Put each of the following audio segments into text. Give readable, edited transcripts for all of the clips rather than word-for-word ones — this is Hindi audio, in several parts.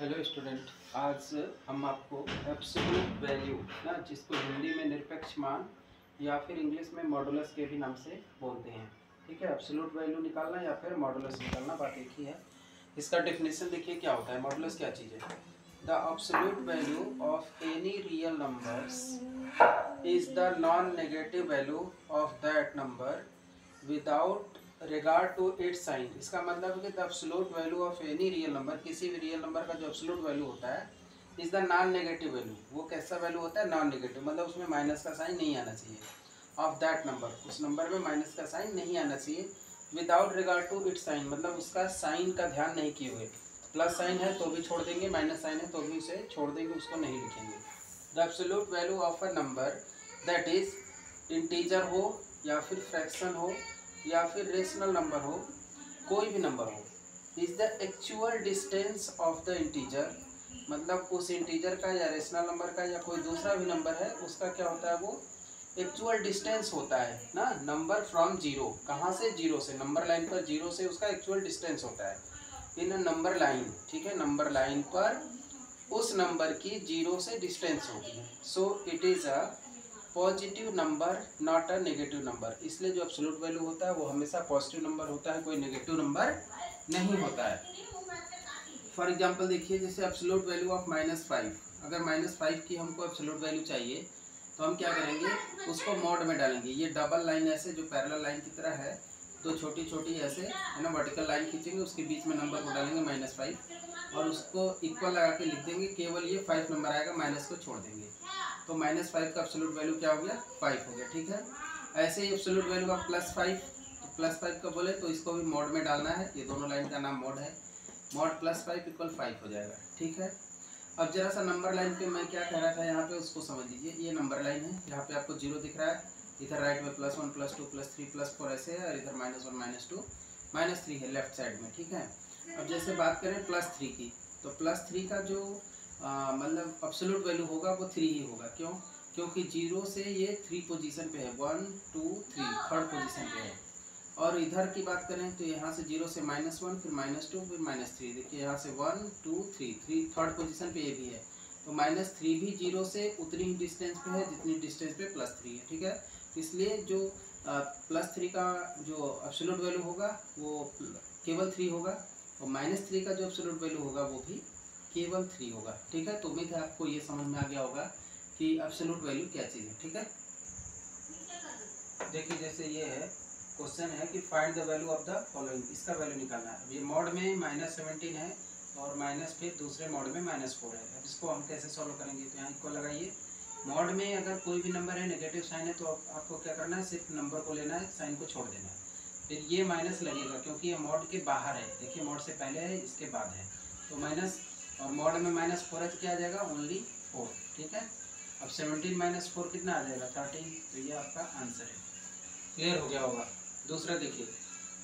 हेलो स्टूडेंट, आज हम आपको एब्सोल्यूट वैल्यू ना, जिसको हिंदी में निरपेक्ष मान या फिर इंग्लिश में मॉडुलस के भी नाम से बोलते हैं। ठीक है, एब्सोल्यूट वैल्यू निकालना या फिर मॉडुलस निकालना, बात एक ही है। इसका डेफिनेशन देखिए क्या होता है। मॉडुलस क्या चीज़ है? The absolute value of any real numbers is the non negative value of that number without regard to its sign. इसका मतलब है कि the absolute value of any real number, किसी भी रियल नंबर का जो एब्सोल्यूट वैल्यू होता है, is the non negative value. वो कैसा वैल्यू होता है? नॉन नेगेटिव, मतलब उसमें माइनस का साइन नहीं आना चाहिए। ऑफ दैट नंबर, उस नंबर में माइनस का साइन नहीं आना चाहिए। Without regard to its sign, मतलब उसका साइन का ध्यान नहीं किए हुए। प्लस साइन है तो भी छोड़ देंगे, माइनस साइन है तो भी उसे छोड़ देंगे, उसको नहीं लिखेंगे। The absolute value of a number that is integer हो या फिर फ्रैक्शन हो या फिर रेशनल नंबर हो, कोई भी नंबर हो, is the actual distance of the integer, मतलब उस इंटीजर का या रेशनल नंबर का या कोई दूसरा भी नंबर है, उसका क्या होता है? वो एक्चुअल डिस्टेंस होता है ना। नंबर फ्रॉम जीरो, कहाँ से? जीरो से। नंबर लाइन पर जीरो से उसका एक्चुअल डिस्टेंस होता है इन नंबर लाइन। ठीक है, नंबर लाइन पर उस नंबर की जीरो से डिस्टेंस होती है। So it is a positive number, not a negative number. इसलिए जो एब्सोल्यूट वैल्यू होता है वो हमेशा पॉजिटिव नंबर होता है, कोई नेगेटिव नंबर नहीं होता है। फॉर एग्जांपल देखिए, जैसे एब्सोल्यूट वैल्यू ऑफ -5, अगर -5 की हमको एब्सोल्यूट वैल्यू चाहिए तो हम क्या करेंगे? उसको मॉड में डालेंगे। ये डबल लाइन ऐसे जो पैरेलल लाइन की तरह है, तो छोटी छोटी ऐसे है ना, वर्टिकल लाइन खींचेंगे, उसके बीच में नंबर को डालेंगे -5 और उसको इक्वल लगा के लिख देंगे। केवल ये 5 नंबर आएगा, माइनस को छोड़ देंगे, तो -5 का एब्सोल्यूट वैल्यू क्या हो गया? 5 हो गया। ठीक है, ऐसे ही एब्सोल्यूट वैल्यू ऑफ +5, तो +5 का बोले तो इसको भी मॉड में डालना है। ये दोनों लाइन का नाम मॉड है। मॉड +5 = 5 हो जाएगा। ठीक है, अब जरा सा नंबर लाइन पे मैं क्या कह रहा था यहाँ पे, उसको समझ लीजिए। ये नंबर लाइन है, यहाँ पे आपको 0 दिख रहा है, इधर राइट में +1 +2 +3 +4 ऐसे है, और इधर -1 -2 -3 है लेफ्ट साइड में। ठीक है, अब जैसे बात करें +3 की, तो +3 का जो मतलब एब्सोल्यूट वैल्यू होगा वो 3 ही होगा। क्यों? क्योंकि 0 से ये 3 पोजीशन पे है, 1 2 3 थर्ड पोजीशन पे है। और इधर की बात करें तो यहाँ से 0 से -1 फिर -2 फिर -3, देखिए यहाँ से 1 2 3 थर्ड पोजीशन पे ये भी है, तो -3 भी 0 से उतनी ही डिस्टेंस पे है जितनी डिस्टेंस पे +3 है। ठीक है, इसलिए जो +3 का जो एब्सोल्यूट वैल्यू होगा वो केवल 3 होगा, और -3 का जो एब्सोल्यूट वैल्यू होगा वो भी केवल 3 होगा। ठीक है, तो उम्मीद है आपको ये समझ में आ गया होगा कि एब्सोल्यूट वैल्यू क्या चीज़ है। ठीक है, देखिए जैसे ये है, क्वेश्चन है कि find the value of the following, इसका वैल्यू निकालना है। अब ये मॉड में -17 है और माइनस फिर दूसरे मॉड में -4 है। अब इसको हम कैसे सॉल्व करेंगे? तो यहाँ इक्वल लगाइए। मॉड में अगर कोई भी नंबर है नेगेटिव साइन है तो आपको क्या करना है? सिर्फ नंबर को लेना है, साइन को छोड़ देना है। फिर ये माइनस लगेगा क्योंकि ये मॉड के बाहर है। देखिए मॉड से पहले है, इसके बाद है, तो माइनस, और मॉड में -4 है तो क्या आ जाएगा? ओनली 4। ठीक है, अब 17 - 4 कितना आ जाएगा? 13। तो ये आपका आंसर है। क्लियर हो गया होगा। दूसरा देखिए,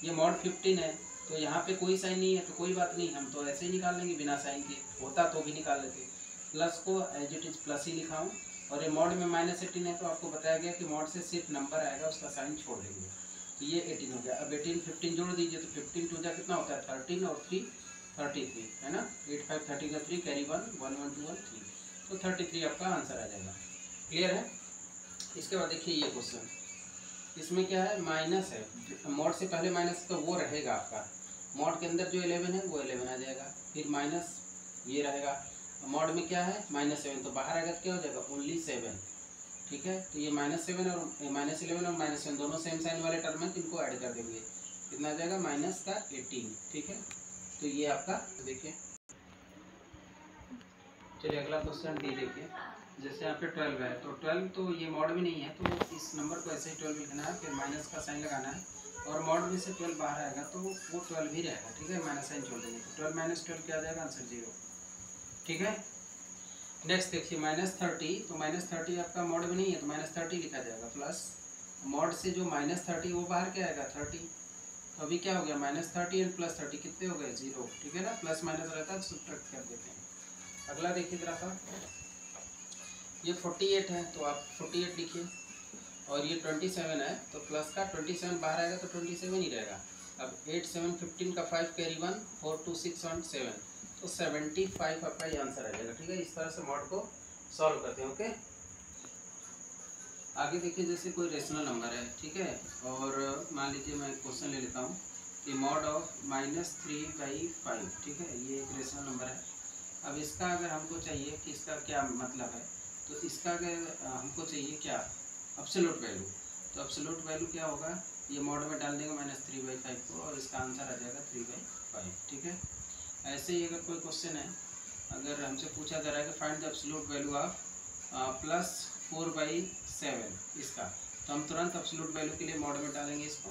ये मॉड 15 है तो यहाँ पे कोई साइन नहीं है, तो कोई बात नहीं, हम तो ऐसे ही निकाल लेंगे बिना साइन के, होता तो भी निकाल लेते। प्लस को एज इट इज प्लस ही लिखा हूँ, और ये मॉड में -18 है तो आपको बताया गया कि मॉड से सिर्फ नंबर आएगा, उसका साइन छोड़ देंगे, तो ये 18 हो गया। अब 18 15 जोड़ दीजिए, तो 15 2 जा कितना होता है? 13 और 3 33 है ना। 8 5 30 का 3 कैरी 1 1 1 2 1 3, तो 33 आपका आंसर आ जाएगा। क्लियर है? इसके बाद देखिए ये क्वेश्चन, इसमें क्या है? माइनस है, मॉड से पहले माइनस तो वो रहेगा आपका, मॉड के अंदर जो 11 है वो 11 आ जाएगा, फिर माइनस ये रहेगा। मॉड में क्या है? -7, तो बाहर आएगा तो क्या हो जाएगा? ओनली 7। ठीक है, तो ये -7 और -11 और -7 दोनों सेम साइन वाले टर्म है, तो इनको ऐड कर देंगे, कितना आ जाएगा? -18। ठीक है, तो ये आपका देखिए। चलिए अगला क्वेश्चन डी देखिए। जैसे यहाँ पे 12 है, तो 12 तो ये मॉड में नहीं है, तो इस नंबर को ऐसे ही 12 लिखना है, फिर माइनस का साइन लगाना है, और मॉड में से 12 बाहर आएगा तो वो 12 ही रहेगा। ठीक है, माइनस साइन छोड़ देंगे, तो 12 - 12 क्या आ जाएगा? आंसर 0। ठीक है, नेक्स्ट देखिए -30, तो -30 आपका मॉड में नहीं है तो -30 लिखा जाएगा, प्लस मॉड से जो -30 वो बाहर क्या आएगा? 30। तो अभी क्या हो गया? -30 एंड +30 कितने हो गए? 0। ठीक है ना, प्लस माइनस रहता है, सब्ट्रैक्ट कर देते हैं। अगला देखिए जरा सा, ये 48 है तो आप 48 लिखिए, और ये 27 है तो प्लस का 27 बाहर आएगा तो 27 ही रहेगा। अब 8 7 15 का 5 कैरी 1 4 2 6 1 7, तो 75 आपका ये आंसर आ जाएगा। ठीक है, इस तरह से मॉड को सॉल्व करते हैं। ओके, आगे देखिए, जैसे कोई रेशनल नंबर है, ठीक है, और मान लीजिए मैं क्वेश्चन ले लेता हूँ कि मॉड ऑफ -3/5, ठीक है, ये एक रेशनल नंबर है। अब इसका अगर हमको चाहिए कि इसका क्या मतलब है, तो इसका अगर हमको चाहिए क्या, एब्सोल्यूट वैल्यू, तो एब्सोल्यूट वैल्यू क्या होगा, ये मॉड में डाल देंगे -3/5 को और इसका आंसर आ जाएगा 3/5। ठीक है, ऐसे ही अगर कोई क्वेश्चन है, अगर हमसे पूछा जा रहा है कि find the absolute value of +4/7 इसका, तो हम तुरंत एब्सोल्यूट वैल्यू के लिए मॉड में डालेंगे, इसको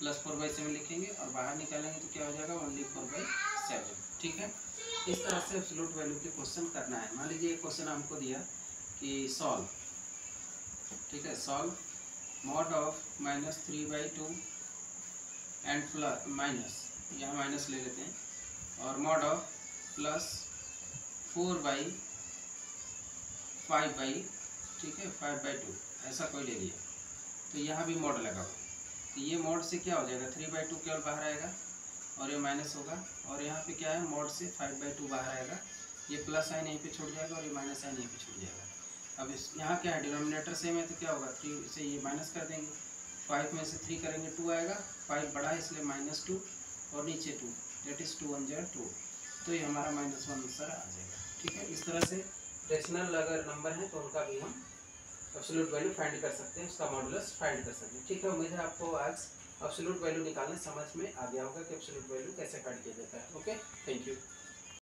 +4/7 लिखेंगे और बाहर निकालेंगे तो क्या हो जाएगा, ओनली 4/7। ठीक है, इस तरह से एब्सोल्यूट वैल्यू के क्वेश्चन करना है। मान लीजिए एक क्वेश्चन हमको दिया कि सॉल्व, ठीक है, solve mod of -3/2 and plus minus, यहाँ माइनस ले लेते हैं, और मॉड ऑफ +4/5, ठीक है, 5/2, ऐसा कोई ले लिया, तो यहाँ भी मॉड लगा हुआ, तो ये मॉड से क्या हो जाएगा, 3/2 केवल बाहर आएगा और ये माइनस होगा, और यहाँ पे क्या है, मॉड से 5/2 बाहर आएगा, ये प्लस साइन यहीं पे छूट जाएगा और ये माइनस साइन यहीं पे छूट जाएगा। अब इस यहाँ क्या है, डिनोमिनेटर सेम है, तो क्या होगा, 3 से ये माइनस कर देंगे, 5 में से 3 करेंगे 2 आएगा, 5 बड़ा है इसलिए -2 और नीचे 2, दैट इज़ 2 1 = 2, तो ये हमारा -1 आंसर आ जाएगा। ठीक है, इस तरह से रेशनल अगर नंबर है तो उनका भी हम एब्सोल्यूट वैल्यू फाइंड कर सकते हैं, उसका मॉडुलस फाइंड कर सकते हैं। ठीक है, उम्मीद है आपको आज एब्सोल्यूट वैल्यू निकालने समझ में आ गया होगा कि एब्सोल्यूट वैल्यू कैसे फाइंड किया जाता है। Okay, thank you.